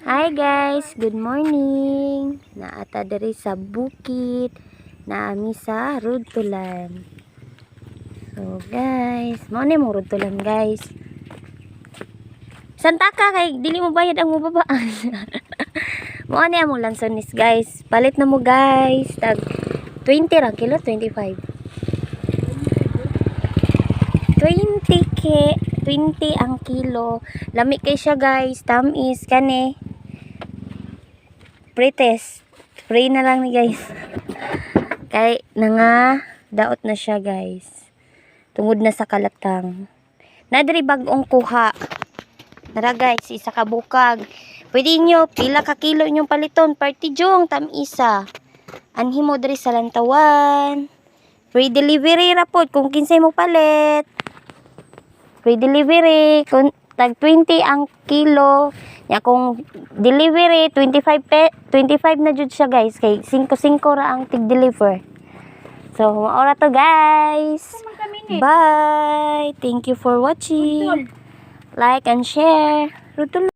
Hi guys, good morning. Naata diri sa bukid, naami sa Rudtulan. So guys, mao ni mo Rudtulan guys. Santa ka kay dili mo bayad ang mubabaan. Mao ni among lansones guys. Palit na mo guys. Tag 20 ra kilo, 25. 20 ang kilo. Lami kay siya guys. Tamis kani. Pretest. Spray na lang ni guys. Kay nga daot na siya guys. Tungod na sa kalatang. Nadiri bagong kuha. Nara guys, isa ka bukag. Pwede nyo, pila ka kilo inyong paliton. Party jong, tam-isa. Anhi mo diri sa Lantawan. Free delivery rapod kung kinsay mo palit. Free delivery. Kung tag 20 ang kilo. Ya kung delivery, 25 na jud siya guys. Kay 5-5 ra ang tig-deliver. So, maora to guys. Bye! Thank you for watching. Like and share. Rutol